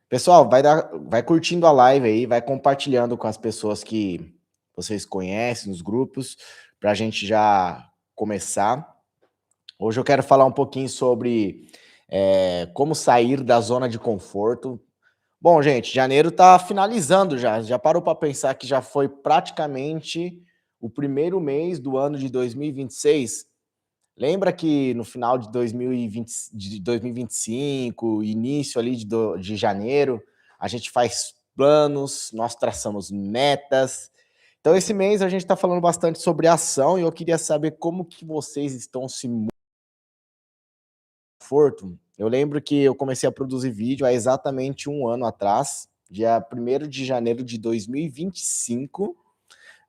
Pessoal, vai curtindo a live aí, vai compartilhando com as pessoas que vocês conhecem, nos grupos, para a gente já começar. Hoje eu quero falar um pouquinho sobre como sair da zona de conforto. Bom, gente, janeiro está finalizando já. Já parou para pensar que já foi praticamente o primeiro mês do ano de 2026? Lembra que no final de 2020, de 2025, início ali de janeiro, a gente faz planos, nós traçamos metas. Então, esse mês a gente está falando bastante sobre ação e eu queria saber como que vocês estão se conforto. Eu lembro que eu comecei a produzir vídeo há exatamente um ano atrás, dia 1º de janeiro de 2025.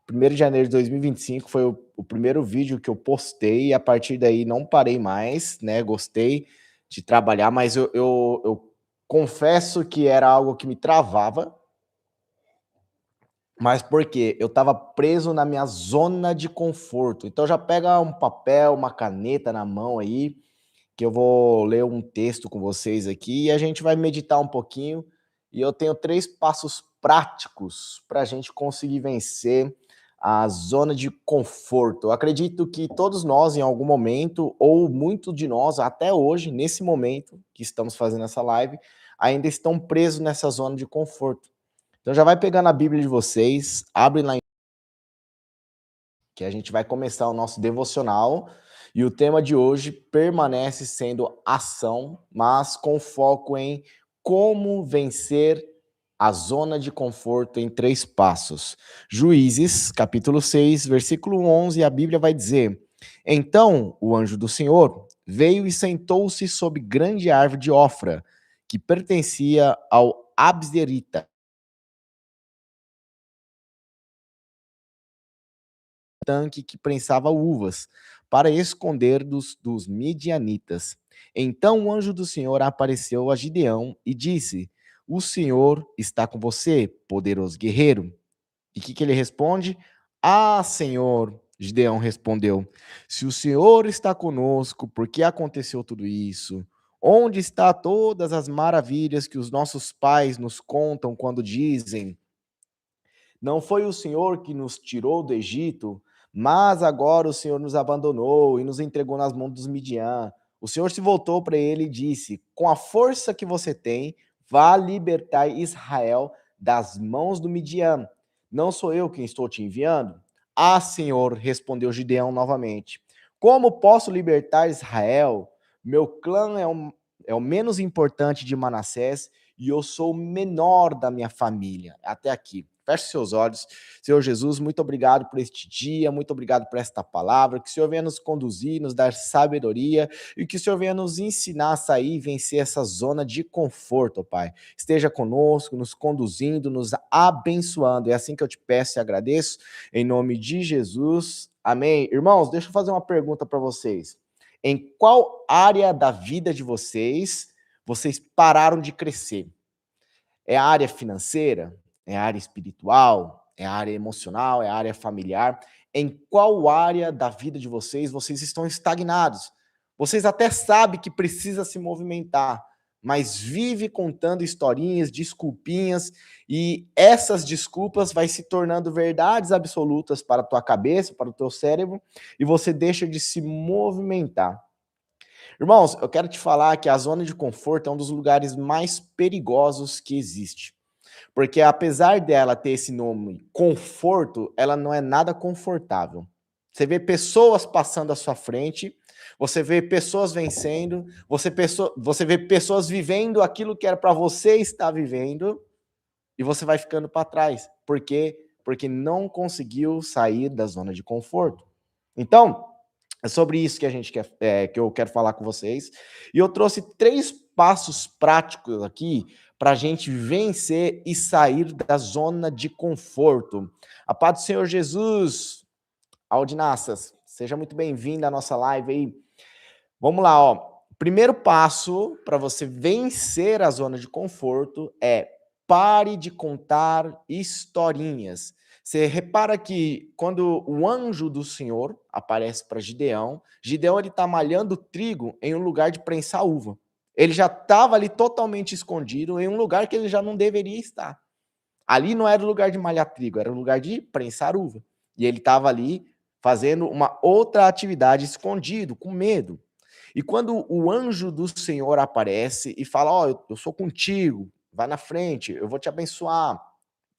1º de janeiro de 2025 foi o primeiro vídeo que eu postei e a partir daí não parei mais, né? Gostei de trabalhar, mas eu confesso que era algo que me travava, mas por quê? Eu estava preso na minha zona de conforto. Então já pega um papel, uma caneta na mão aí, que eu vou ler um texto com vocês aqui e a gente vai meditar um pouquinho. E eu tenho 3 passos práticos para a gente conseguir vencer a zona de conforto. Eu acredito que todos nós, em algum momento, ou muito de nós, até hoje, nesse momento que estamos fazendo essa live, ainda estão presos nessa zona de conforto. Então já vai pegando a Bíblia de vocês, abre lá, que a gente vai começar o nosso devocional. E o tema de hoje permanece sendo ação, mas com foco em como vencer a zona de conforto em 3 passos. Juízes, capítulo 6, versículo 11, a Bíblia vai dizer: Então o anjo do Senhor veio e sentou-se sob grande árvore de Ofra, que pertencia ao Abzerita, tanque que prensava uvas, para esconder dos midianitas. Então o anjo do Senhor apareceu a Gideão e disse: O Senhor está com você, poderoso guerreiro. E o que ele responde? Ah, Senhor, Gideão respondeu: Se o Senhor está conosco, por que aconteceu tudo isso? Onde está todas as maravilhas que os nossos pais nos contam quando dizem: Não foi o Senhor que nos tirou do Egito, mas agora o Senhor nos abandonou e nos entregou nas mãos dos Midian. O Senhor se voltou para ele e disse: Com a força que você tem, vá libertar Israel das mãos do Midian. Não sou eu quem estou te enviando? Ah, Senhor, respondeu Gideão novamente. Como posso libertar Israel? Meu clã é o menos importante de Manassés e eu sou o menor da minha família. Até aqui. Feche seus olhos. Senhor Jesus, muito obrigado por este dia, muito obrigado por esta palavra, que o Senhor venha nos conduzir, nos dar sabedoria e que o Senhor venha nos ensinar a sair e vencer essa zona de conforto, Pai. Esteja conosco, nos conduzindo, nos abençoando. É assim que eu te peço e agradeço, em nome de Jesus. Amém. Irmãos, deixa eu fazer uma pergunta para vocês. Em qual área da vida de vocês pararam de crescer? É a área financeira? É a área espiritual? É a área emocional? É a área familiar? Em qual área da vida de vocês estão estagnados? Vocês até sabem que precisa se movimentar, mas vive contando historinhas, desculpinhas, e essas desculpas vai se tornando verdades absolutas para a tua cabeça, para o teu cérebro, e você deixa de se movimentar. Irmãos, eu quero te falar que a zona de conforto é um dos lugares mais perigosos que existe. Porque apesar dela ter esse nome conforto, ela não é nada confortável. Você vê pessoas passando à sua frente, você vê pessoas vencendo, você vê pessoas vivendo aquilo que era para você estar vivendo, e você vai ficando para trás. Por quê? Porque não conseguiu sair da zona de conforto. Então, é sobre isso que que eu quero falar com vocês. E eu trouxe 3 passos práticos aqui para a gente vencer e sair da zona de conforto. A paz do Senhor Jesus, Aldinaças, seja muito bem-vindo à nossa live aí. Vamos lá, ó. Primeiro passo para você vencer a zona de conforto é pare de contar historinhas. Você repara que quando o anjo do Senhor aparece para Gideão, Gideão ele está malhando trigo em um lugar de prensar uva. Ele já estava ali totalmente escondido em um lugar que ele já não deveria estar. Ali não era o lugar de malhar trigo, era o lugar de prensar uva. E ele estava ali fazendo uma outra atividade escondido, com medo. E quando o anjo do Senhor aparece e fala: Ó, eu sou contigo, vai na frente, eu vou te abençoar,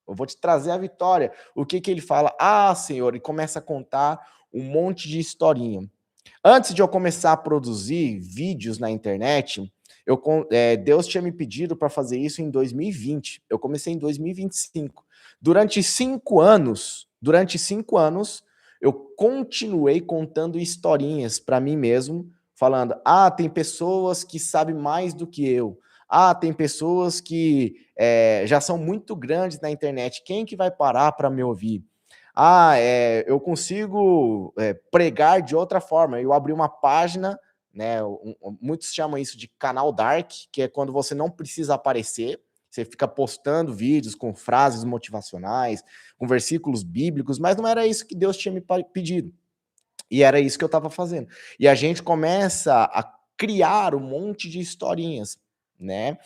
eu vou te trazer a vitória. O que que ele fala? Ah, Senhor, e começa a contar um monte de historinha. Antes de eu começar a produzir vídeos na internet, Deus tinha me pedido para fazer isso em 2020. Eu comecei em 2025. Durante cinco anos, eu continuei contando historinhas para mim mesmo, falando: ah, tem pessoas que sabem mais do que eu. Ah, tem pessoas que já são muito grandes na internet. Quem que vai parar para me ouvir? Ah, eu consigo pregar de outra forma. Eu abri uma página, né? Muitos chamam isso de canal dark, que é quando você não precisa aparecer, você fica postando vídeos com frases motivacionais, com versículos bíblicos, mas não era isso que Deus tinha me pedido. E era isso que eu estava fazendo. E a gente começa a criar um monte de historinhas, né?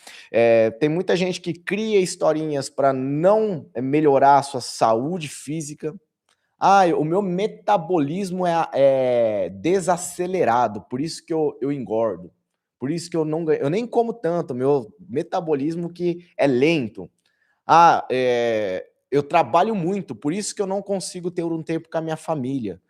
Tem muita gente que cria historinhas para não melhorar a sua saúde física. Ah, o meu metabolismo é desacelerado, por isso que eu engordo. Por isso que eu não ganho, eu nem como tanto, meu metabolismo que é lento. Ah, eu trabalho muito, por isso que eu não consigo ter um tempo com a minha família.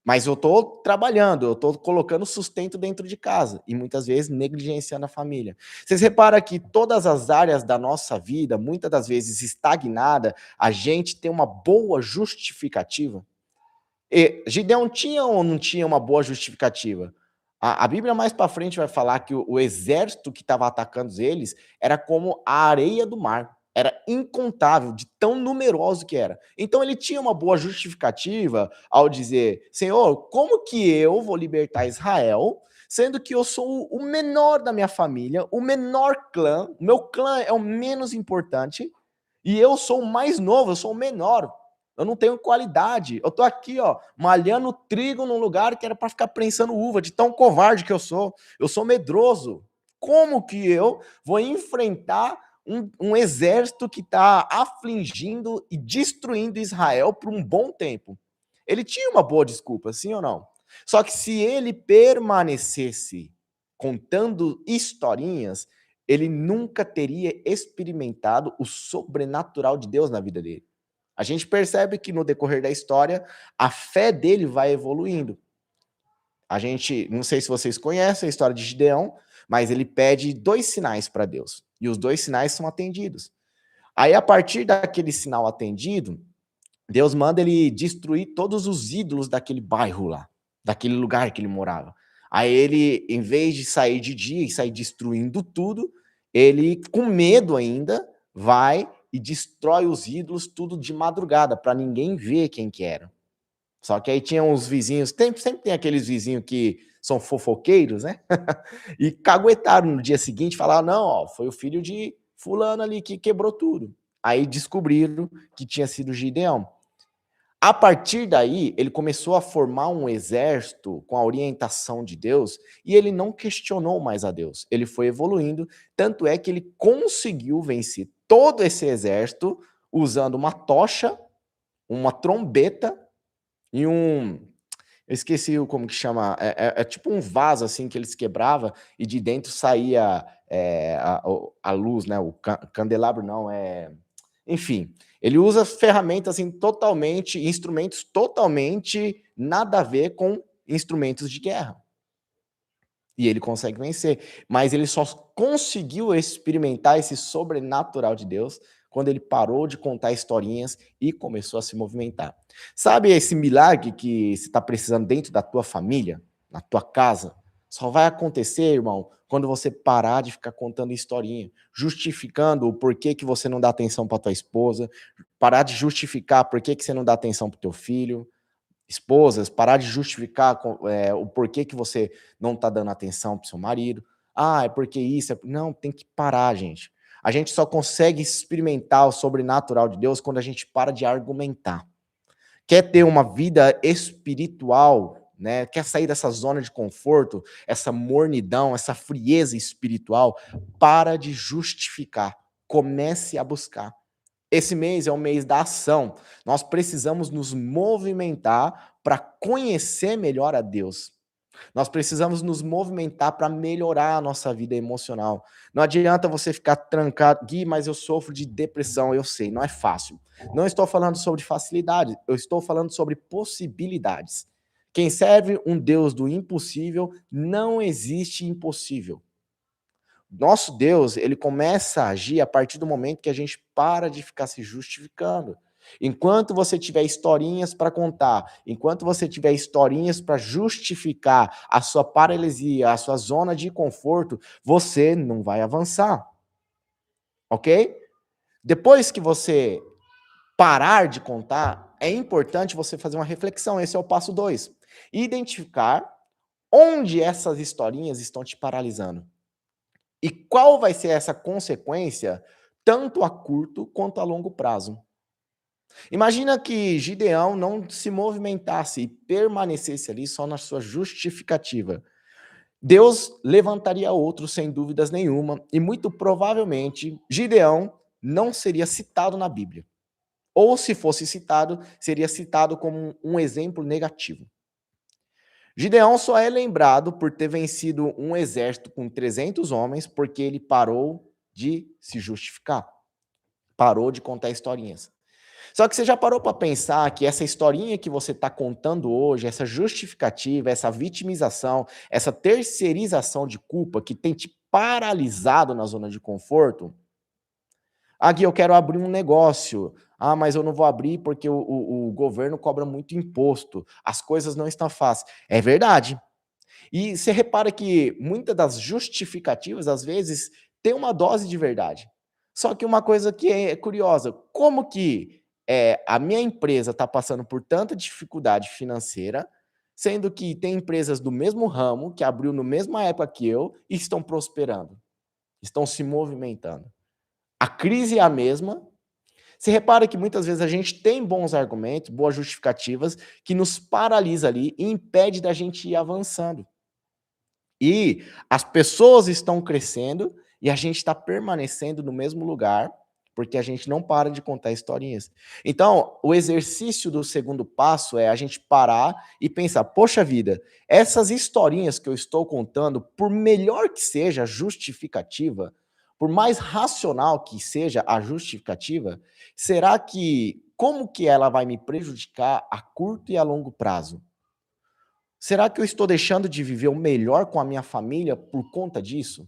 Mas eu estou trabalhando, eu estou colocando sustento dentro de casa e muitas vezes negligenciando a família. Vocês reparam que todas as áreas da nossa vida, muitas das vezes estagnada, a gente tem uma boa justificativa. E Gideão tinha ou não tinha uma boa justificativa? A Bíblia mais para frente vai falar que o exército que estava atacando eles era como a areia do mar. Era incontável, de tão numeroso que era. Então ele tinha uma boa justificativa ao dizer: Senhor, como que eu vou libertar Israel, sendo que eu sou o menor da minha família, o menor clã, o meu clã é o menos importante, e eu sou o mais novo, eu sou o menor. Eu não tenho qualidade. Eu tô aqui, ó, malhando trigo num lugar que era para ficar prensando uva, de tão covarde que eu sou. Eu sou medroso. Como que eu vou enfrentar um exército que está afligindo e destruindo Israel por um bom tempo? Ele tinha uma boa desculpa, sim ou não? Só que se ele permanecesse contando historinhas, ele nunca teria experimentado o sobrenatural de Deus na vida dele. A gente percebe que no decorrer da história, a fé dele vai evoluindo. A gente, não sei se vocês conhecem a história de Gideão, mas ele pede 2 sinais para Deus. E os 2 sinais são atendidos. Aí, a partir daquele sinal atendido, Deus manda ele destruir todos os ídolos daquele bairro lá, daquele lugar que ele morava. Aí ele, em vez de sair de dia e sair destruindo tudo, ele, com medo ainda, vai e destrói os ídolos tudo de madrugada, para ninguém ver quem que era. Só que aí tinha uns vizinhos, sempre tem aqueles vizinhos que são fofoqueiros, né? E caguetaram no dia seguinte, falaram: não, ó, foi o filho de fulano ali que quebrou tudo. Aí descobriram que tinha sido Gideão. A partir daí, ele começou a formar um exército com a orientação de Deus e ele não questionou mais a Deus. Ele foi evoluindo, tanto é que ele conseguiu vencer todo esse exército usando uma tocha, uma trombeta e eu esqueci como que chama, é tipo um vaso assim que eles quebrava e de dentro saía a luz, né? O candelabro não, enfim, ele usa ferramentas assim, instrumentos totalmente nada a ver com instrumentos de guerra. E ele consegue vencer. Mas ele só conseguiu experimentar esse sobrenatural de Deus quando ele parou de contar historinhas e começou a se movimentar. Sabe esse milagre que você está precisando dentro da tua família, na tua casa? Só vai acontecer, irmão, quando você parar de ficar contando historinha, justificando o porquê que você não dá atenção para tua esposa, parar de justificar por que você não dá atenção para o teu filho, esposas, parar de justificar o porquê que você não está dando atenção para o seu marido. Ah, é porque isso. Não, tem que parar, gente. A gente só consegue experimentar o sobrenatural de Deus quando a gente para de argumentar. Quer ter uma vida espiritual, né? Quer sair dessa zona de conforto, essa mornidão, essa frieza espiritual, para de justificar. Comece a buscar. Esse mês é o mês da ação. Nós precisamos nos movimentar para conhecer melhor a Deus. Nós precisamos nos movimentar para melhorar a nossa vida emocional. Não adianta você ficar trancado, Gui, mas eu sofro de depressão, eu sei, não é fácil. Não estou falando sobre facilidade, eu estou falando sobre possibilidades. Quem serve um Deus do impossível, não existe impossível. Nosso Deus, ele começa a agir a partir do momento que a gente para de ficar se justificando. Enquanto você tiver historinhas para contar, enquanto você tiver historinhas para justificar a sua paralisia, a sua zona de conforto, você não vai avançar. Ok? Depois que você parar de contar, é importante você fazer uma reflexão. Esse é o passo 2. Identificar onde essas historinhas estão te paralisando. E qual vai ser essa consequência, tanto a curto quanto a longo prazo? Imagina que Gideão não se movimentasse e permanecesse ali só na sua justificativa. Deus levantaria outro, sem dúvidas nenhuma, e muito provavelmente Gideão não seria citado na Bíblia. Ou se fosse citado, seria citado como um exemplo negativo. Gideão só é lembrado por ter vencido um exército com 300 homens porque ele parou de se justificar, parou de contar historinhas. Só que você já parou para pensar que essa historinha que você está contando hoje, essa justificativa, essa vitimização, essa terceirização de culpa que tem te paralisado na zona de conforto? Ah, Gui, eu quero abrir um negócio. Ah, mas eu não vou abrir porque o governo cobra muito imposto. As coisas não estão fáceis. É verdade. E você repara que muitas das justificativas, às vezes, tem uma dose de verdade. Só que uma coisa que é curiosa, como que a minha empresa está passando por tanta dificuldade financeira, sendo que tem empresas do mesmo ramo, que abriu na mesma época que eu, e estão prosperando, estão se movimentando. A crise é a mesma. Você repara que muitas vezes a gente tem bons argumentos, boas justificativas, que nos paralisa ali e impede da gente ir avançando. E as pessoas estão crescendo e a gente está permanecendo no mesmo lugar, porque a gente não para de contar historinhas. Então, o exercício do segundo passo é a gente parar e pensar: poxa vida, essas historinhas que eu estou contando, por melhor que seja a justificativa, por mais racional que seja a justificativa, será que como que ela vai me prejudicar a curto e a longo prazo? Será que eu estou deixando de viver o melhor com a minha família por conta disso?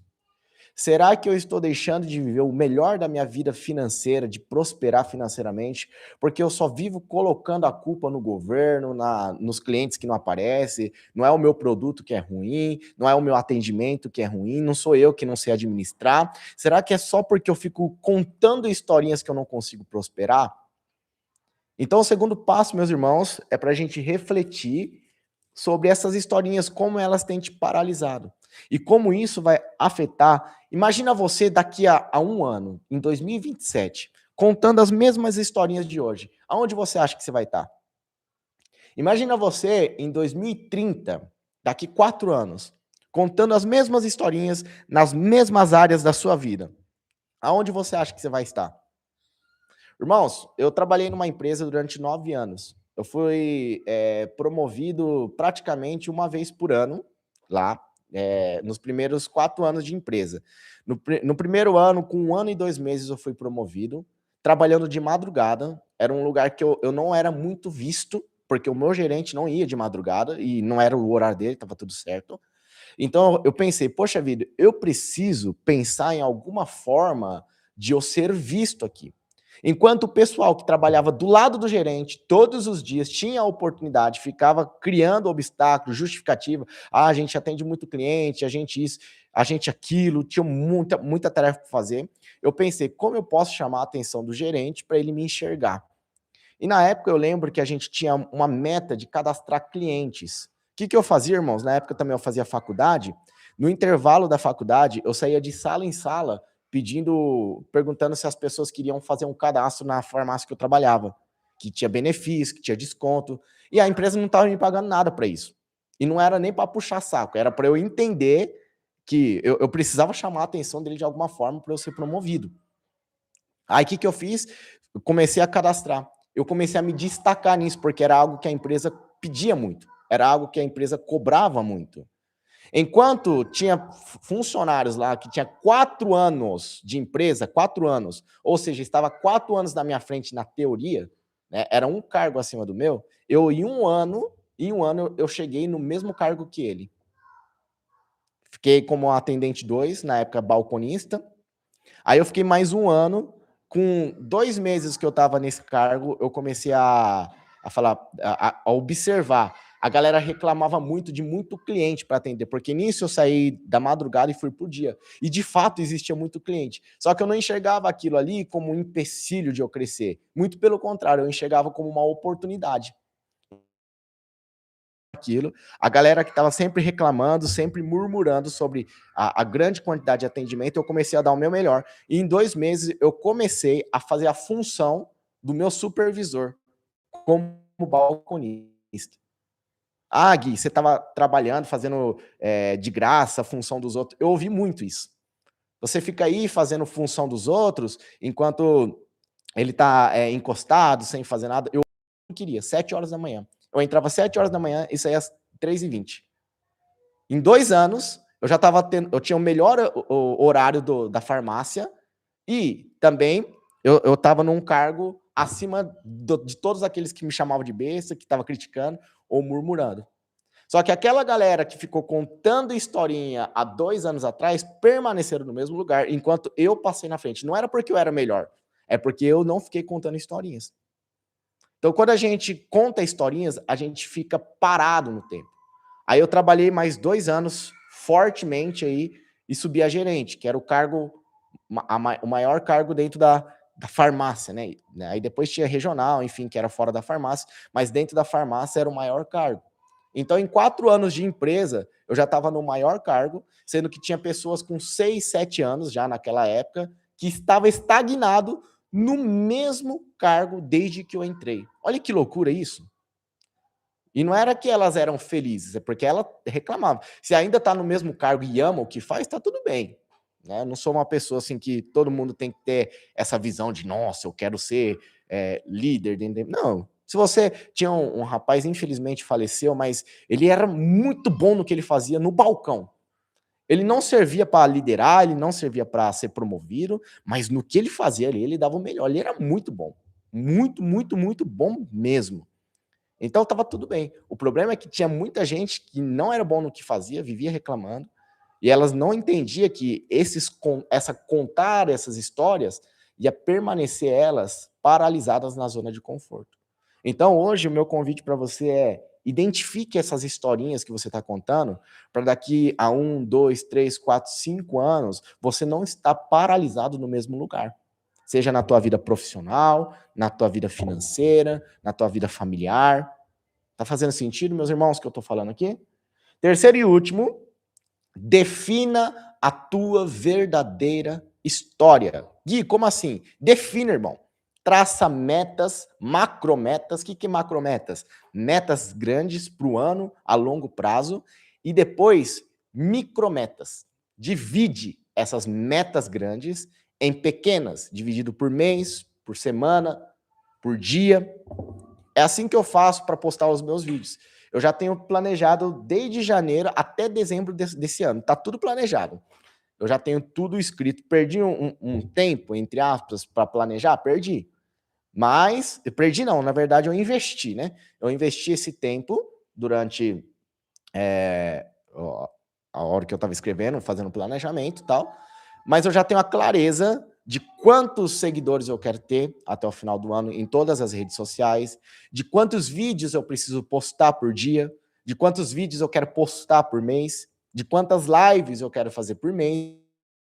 Será que eu estou deixando de viver o melhor da minha vida financeira, de prosperar financeiramente, porque eu só vivo colocando a culpa no governo, nos clientes que não aparecem, não é o meu produto que é ruim, não é o meu atendimento que é ruim, não sou eu que não sei administrar? Será que é só porque eu fico contando historinhas que eu não consigo prosperar? Então, o segundo passo, meus irmãos, é para a gente refletir sobre essas historinhas, como elas têm te paralisado. E como isso vai afetar. Imagina você daqui a um ano, em 2027, contando as mesmas historinhas de hoje. Aonde você acha que você vai estar? Imagina você em 2030, daqui 4 anos, contando as mesmas historinhas nas mesmas áreas da sua vida. Aonde você acha que você vai estar? Irmãos, eu trabalhei numa empresa durante 9 anos. Eu fui promovido praticamente uma vez por ano lá, nos primeiros 4 anos de empresa. No primeiro ano, com 1 ano e 2 meses, eu fui promovido, trabalhando de madrugada. Era um lugar que eu não era muito visto, porque o meu gerente não ia de madrugada e não era o horário dele, estava tudo certo. Então eu pensei, poxa vida, eu preciso pensar em alguma forma de eu ser visto aqui. Enquanto o pessoal que trabalhava do lado do gerente todos os dias tinha a oportunidade, ficava criando obstáculos, justificativa, a gente atende muito cliente, a gente isso, a gente aquilo, tinha muita tarefa para fazer. Eu pensei, como eu posso chamar a atenção do gerente para ele me enxergar? E na época eu lembro que a gente tinha uma meta de cadastrar clientes. O que eu fazia, irmãos? Na época também eu fazia faculdade. No intervalo da faculdade, eu saía de sala em sala perguntando se as pessoas queriam fazer um cadastro na farmácia que eu trabalhava, que tinha benefício, que tinha desconto. E a empresa não estava me pagando nada para isso. E não era nem para puxar saco, era para eu entender que eu precisava chamar a atenção dele de alguma forma para eu ser promovido. Aí o que, que eu fiz? Eu comecei a cadastrar. Eu comecei a me destacar nisso, porque era algo que a empresa pedia muito. Era algo que a empresa cobrava muito. Enquanto tinha funcionários lá que tinha 4 anos de empresa, 4 anos, ou seja, estava 4 anos na minha frente na teoria, né, era um cargo acima do meu, eu em um ano eu cheguei no mesmo cargo que ele. Fiquei como atendente 2, na época balconista. Aí eu fiquei mais um ano, com 2 meses que eu estava nesse cargo, eu comecei a falar, a observar. A galera reclamava muito de muito cliente para atender, porque nisso eu saí da madrugada e fui por dia. E de fato existia muito cliente. Só que eu não enxergava aquilo ali como um empecilho de eu crescer. Muito pelo contrário, eu enxergava como uma oportunidade. Aquilo, a galera que estava sempre reclamando, sempre murmurando sobre a grande quantidade de atendimento, eu comecei a dar o meu melhor. E em 2 meses eu comecei a fazer a função do meu supervisor como balconista. Ah, Gui, você estava trabalhando, fazendo de graça a função dos outros. Eu ouvi muito isso. Você fica aí fazendo função dos outros, enquanto ele está encostado, sem fazer nada. Eu não queria, 7 horas da manhã. Eu entrava às 7 horas da manhã e saía às 3h20. Em 2 anos, eu já estava tendo, eu tinha o melhor horário da farmácia e também eu estava num cargo acima de todos aqueles que me chamavam de besta, que estava criticando ou murmurando. Só que aquela galera que ficou contando historinha há 2 anos atrás permaneceram no mesmo lugar, enquanto eu passei na frente. Não era porque eu era melhor, é porque eu não fiquei contando historinhas. Então, quando a gente conta historinhas, a gente fica parado no tempo. Aí eu trabalhei mais 2 anos fortemente aí e subi a gerente, que era o cargo, o maior cargo dentro da farmácia, né? Aí depois tinha regional, enfim, que era fora da farmácia, mas dentro da farmácia era o maior cargo. Então, em 4 anos de empresa, eu já estava no maior cargo, sendo que tinha pessoas com 6, 7 anos já naquela época, que estava estagnado no mesmo cargo desde que eu entrei. Olha que loucura isso. E não era que elas eram felizes, é porque ela reclamava. Se ainda está no mesmo cargo e ama o que faz, está tudo bem. Né? Eu não sou uma pessoa assim que todo mundo tem que ter essa visão de, nossa, eu quero ser líder. Não. Se você tinha um rapaz, infelizmente faleceu, mas ele era muito bom no que ele fazia no balcão. Ele não servia para liderar, ele não servia para ser promovido, mas no que ele fazia ali, ele dava o melhor. Ele era muito bom. Muito, muito, muito bom mesmo. Então estava tudo bem. O problema é que tinha muita gente que não era bom no que fazia, vivia reclamando, e elas não entendiam que contar essas histórias ia permanecer elas paralisadas na zona de conforto. Então hoje o meu convite para você é: identifique essas historinhas que você está contando, para daqui a 1, 2, 3, 4, 5 anos, você não estar paralisado no mesmo lugar. Seja na tua vida profissional, na tua vida financeira, na tua vida familiar. Tá fazendo sentido, meus irmãos, que eu tô falando aqui? Terceiro e último, defina a tua verdadeira história. Gui, como assim? Defina, irmão. Traça metas, macrometas. O que é macrometas? Metas grandes para o ano, a longo prazo. E depois, micrometas. Divide essas metas grandes em pequenas, dividido por mês, por semana, por dia. É assim que eu faço para postar os meus vídeos. Eu já tenho planejado desde janeiro até dezembro desse ano. Tá tudo planejado. Eu já tenho tudo escrito. Perdi um tempo, entre aspas, para planejar? Perdi. Mas, perdi não, na verdade eu investi, né? Eu investi esse tempo durante a hora que eu estava escrevendo, fazendo planejamento e tal, mas eu já tenho a clareza de quantos seguidores eu quero ter até o final do ano em todas as redes sociais, de quantos vídeos eu preciso postar por dia, de quantos vídeos eu quero postar por mês, de quantas lives eu quero fazer por mês.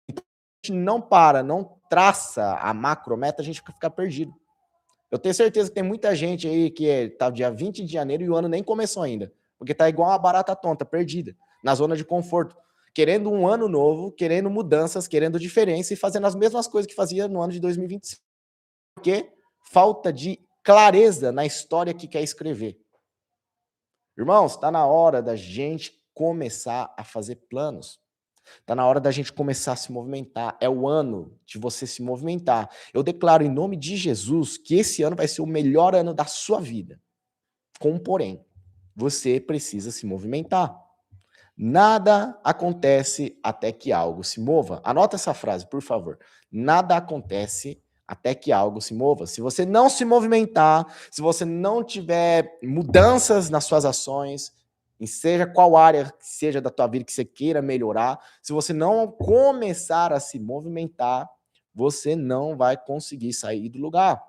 Então, a gente não para, não traça a macrometa, a gente fica perdido. Eu tenho certeza que tem muita gente aí que tá dia 20 de janeiro e o ano nem começou ainda, porque tá igual uma barata tonta, perdida, na zona de conforto, querendo um ano novo, querendo mudanças, querendo diferença e fazendo as mesmas coisas que fazia no ano de 2025. Porque falta de clareza na história que quer escrever. Irmãos, está na hora da gente começar a fazer planos. Está na hora da gente começar a se movimentar. É o ano de você se movimentar. Eu declaro em nome de Jesus que esse ano vai ser o melhor ano da sua vida. Com um porém, você precisa se movimentar. Nada acontece até que algo se mova. Anota essa frase, por favor. Nada acontece até que algo se mova. Se você não se movimentar, se você não tiver mudanças nas suas ações, em seja qual área seja da tua vida que você queira melhorar, se você não começar a se movimentar, você não vai conseguir sair do lugar.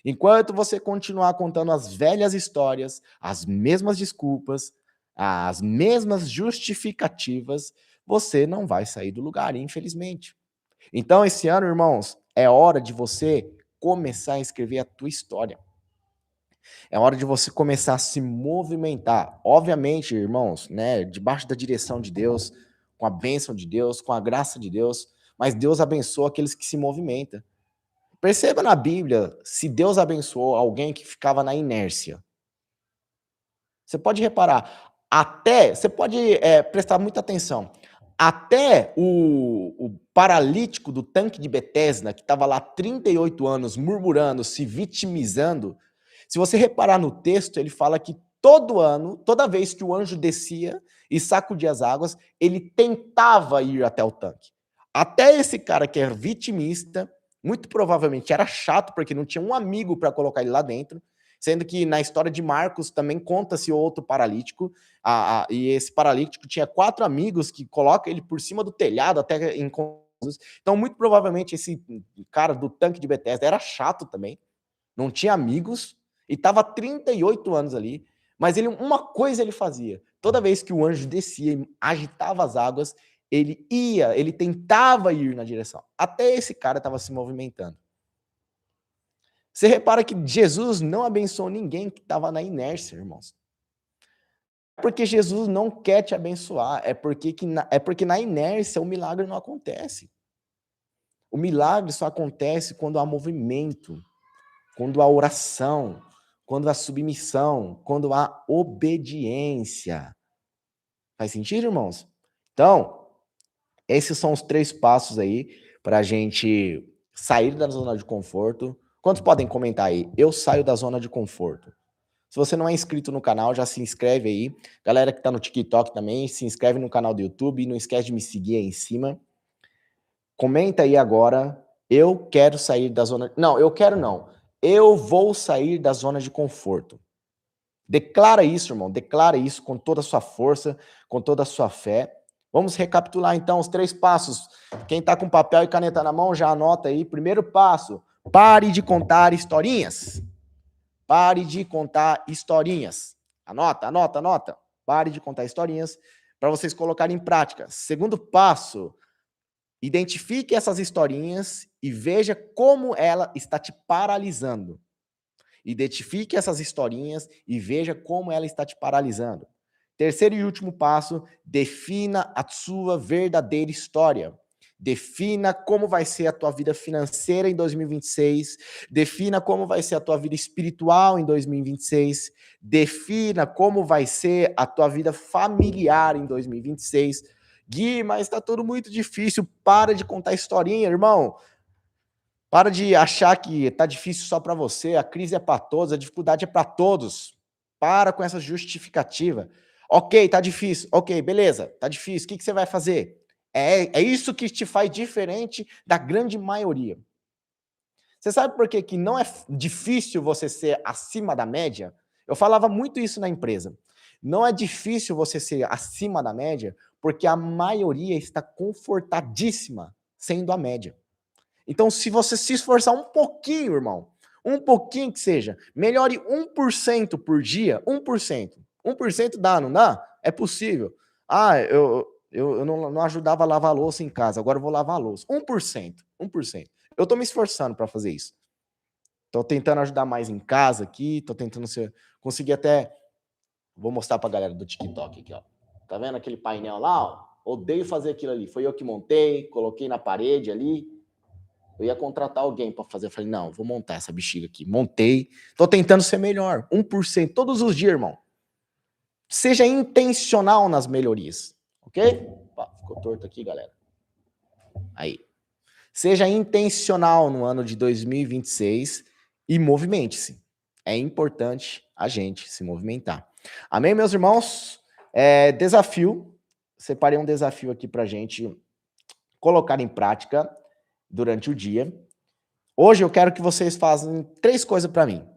Enquanto você continuar contando as velhas histórias, as mesmas desculpas, as mesmas justificativas, você não vai sair do lugar, infelizmente. Então, esse ano, irmãos, é hora de você começar a escrever a tua história. É hora de você começar a se movimentar. Obviamente, irmãos, né, debaixo da direção de Deus, com a bênção de Deus, com a graça de Deus, mas Deus abençoa aqueles que se movimentam. Perceba na Bíblia, se Deus abençoou alguém que ficava na inércia. Você pode reparar, até, você pode prestar muita atenção, até o paralítico do tanque de Betesda, que estava lá 38 anos murmurando, se vitimizando, se você reparar no texto, ele fala que todo ano, toda vez que o anjo descia e sacudia as águas, ele tentava ir até o tanque. Até esse cara que é vitimista, muito provavelmente era chato, porque não tinha um amigo para colocar ele lá dentro, sendo que na história de Marcos também conta-se outro paralítico, e esse paralítico tinha 4 amigos que colocam ele por cima do telhado até encontrar Jesus. Então, muito provavelmente, esse cara do tanque de Betesda era chato também, não tinha amigos, e estava 38 anos ali, mas ele, uma coisa ele fazia, toda vez que o anjo descia e agitava as águas, ele tentava ir na direção. Até esse cara estava se movimentando. Você repara que Jesus não abençoou ninguém que estava na inércia, irmãos. Porque Jesus não quer te abençoar, é porque na inércia o milagre não acontece. O milagre só acontece quando há movimento, quando há oração, quando há submissão, quando há obediência. Faz sentido, irmãos? Então, esses são os 3 passos aí para a gente sair da zona de conforto. Quantos podem comentar aí? Eu saio da zona de conforto. Se você não é inscrito no canal, já se inscreve aí. Galera que tá no TikTok também, se inscreve no canal do YouTube. Não esquece de me seguir aí em cima. Comenta aí agora. Eu quero sair da zona... Não, eu quero não. Eu vou sair da zona de conforto. Declara isso, irmão. Declara isso com toda a sua força, com toda a sua fé. Vamos recapitular então os 3 passos. Quem tá com papel e caneta na mão, já anota aí. Primeiro passo, pare de contar historinhas. Pare de contar historinhas. Anota, anota, anota. Pare de contar historinhas para vocês colocarem em prática. Segundo passo, identifique essas historinhas e veja como ela está te paralisando. Identifique essas historinhas e veja como ela está te paralisando. Terceiro e último passo, defina a sua verdadeira história. Defina como vai ser a tua vida financeira em 2026, defina como vai ser a tua vida espiritual em 2026, defina como vai ser a tua vida familiar em 2026. Gui, mas está tudo muito difícil, para de contar historinha, irmão. Para de achar que tá difícil só para você, a crise é para todos, a dificuldade é para todos. Para com essa justificativa. Ok, tá difícil. Ok, beleza, tá difícil. O que você vai fazer? É isso que te faz diferente da grande maioria. Você sabe por que não é difícil você ser acima da média? Eu falava muito isso na empresa. Não é difícil você ser acima da média, porque a maioria está confortadíssima sendo a média. Então, se você se esforçar um pouquinho, irmão, um pouquinho que seja, melhore 1% por dia, 1%. 1% dá, não dá? É possível. Ah, eu não ajudava a lavar a louça em casa, agora eu vou lavar a louça. 1%. 1%. Eu tô me esforçando para fazer isso. Tô tentando ajudar mais em casa aqui, tô tentando conseguir até... Vou mostrar pra galera do TikTok aqui, ó. Tá vendo aquele painel lá, ó? Odeio fazer aquilo ali. Foi eu que montei, coloquei na parede ali. Eu ia contratar alguém para fazer. Eu falei, não, vou montar essa bexiga aqui. Montei. Tô tentando ser melhor. 1% todos os dias, irmão. Seja intencional nas melhorias, ok? Opa, ficou torto aqui, galera. Aí. Seja intencional no ano de 2026 e movimente-se. É importante a gente se movimentar. Amém, meus irmãos? Desafio. Separei um desafio aqui para a gente colocar em prática durante o dia. Hoje eu quero que vocês façam 3 coisas para mim.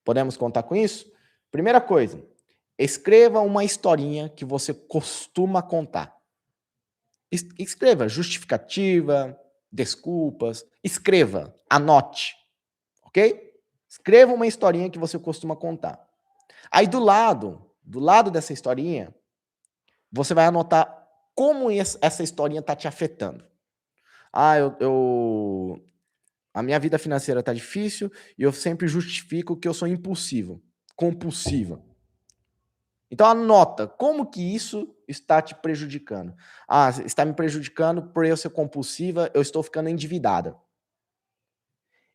Podemos contar com isso? Primeira coisa, escreva uma historinha que você costuma contar. Escreva justificativa, desculpas, escreva, anote, ok? Escreva uma historinha que você costuma contar. Aí do lado dessa historinha, você vai anotar como essa historinha está te afetando. Ah, a minha vida financeira está difícil e eu sempre justifico que eu sou impulsivo, compulsiva. Então anota, como que isso está te prejudicando? Ah, está me prejudicando por eu ser compulsiva, eu estou ficando endividada.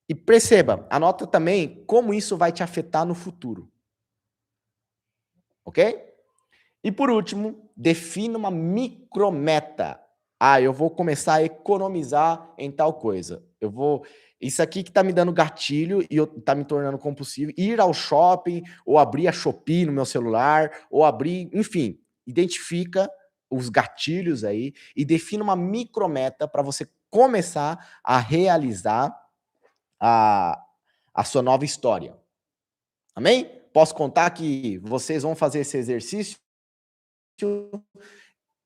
E perceba, anota também como isso vai te afetar no futuro. Ok? E por último, defina uma micrometa. Ah, eu vou começar a economizar em tal coisa. Isso aqui que está me dando gatilho e está me tornando compulsivo. Ir ao shopping, ou abrir a Shopee no meu celular, ou abrir, enfim, identifica os gatilhos aí e defina uma micrometa para você começar a realizar a, a sua nova história. Amém? Posso contar que vocês vão fazer esse exercício?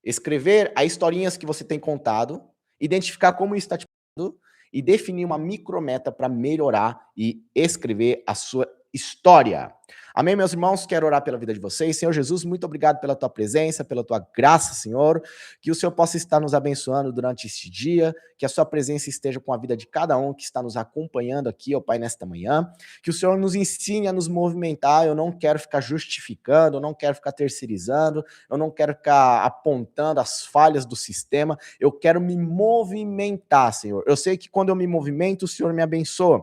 Escrever as historinhas que você tem contado, identificar como isso está te afetando e definir uma micrometa para melhorar e escrever a sua história. Amém, meus irmãos? Quero orar pela vida de vocês. Senhor Jesus, muito obrigado pela tua presença, pela tua graça, Senhor. Que o Senhor possa estar nos abençoando durante este dia, que a sua presença esteja com a vida de cada um que está nos acompanhando aqui, ó Pai, nesta manhã. Que o Senhor nos ensine a nos movimentar. Eu não quero ficar justificando, eu não quero ficar terceirizando, eu não quero ficar apontando as falhas do sistema, eu quero me movimentar, Senhor. Eu sei que quando eu me movimento, o Senhor me abençoa.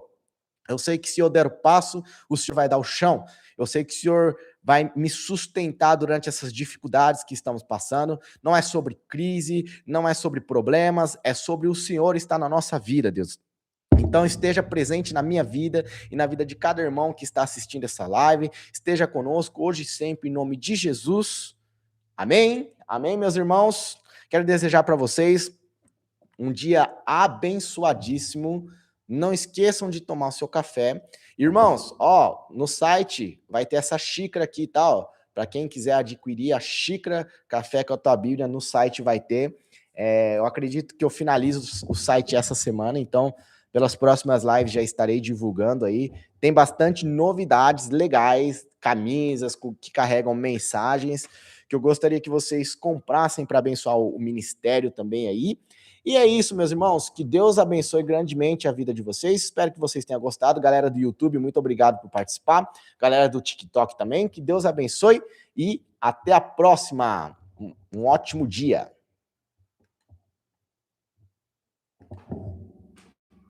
Eu sei que se eu der o passo, o Senhor vai dar o chão. Eu sei que o Senhor vai me sustentar durante essas dificuldades que estamos passando. Não é sobre crise, não é sobre problemas, é sobre o Senhor estar na nossa vida, Deus. Então esteja presente na minha vida e na vida de cada irmão que está assistindo essa live. Esteja conosco hoje e sempre, em nome de Jesus. Amém? Amém, meus irmãos? Quero desejar para vocês um dia abençoadíssimo. Não esqueçam de tomar o seu café. Irmãos, ó, no site vai ter essa xícara aqui, tá? Ó, para quem quiser adquirir a xícara Café com a Tua Bíblia, no site vai ter. Eu acredito que eu finalizo o site essa semana, então pelas próximas lives já estarei divulgando aí. Tem bastante novidades legais, camisas que carregam mensagens, que eu gostaria que vocês comprassem para abençoar o ministério também aí. E é isso, meus irmãos. Que Deus abençoe grandemente a vida de vocês. Espero que vocês tenham gostado. Galera do YouTube, muito obrigado por participar. Galera do TikTok também. Que Deus abençoe e até a próxima. Um ótimo dia.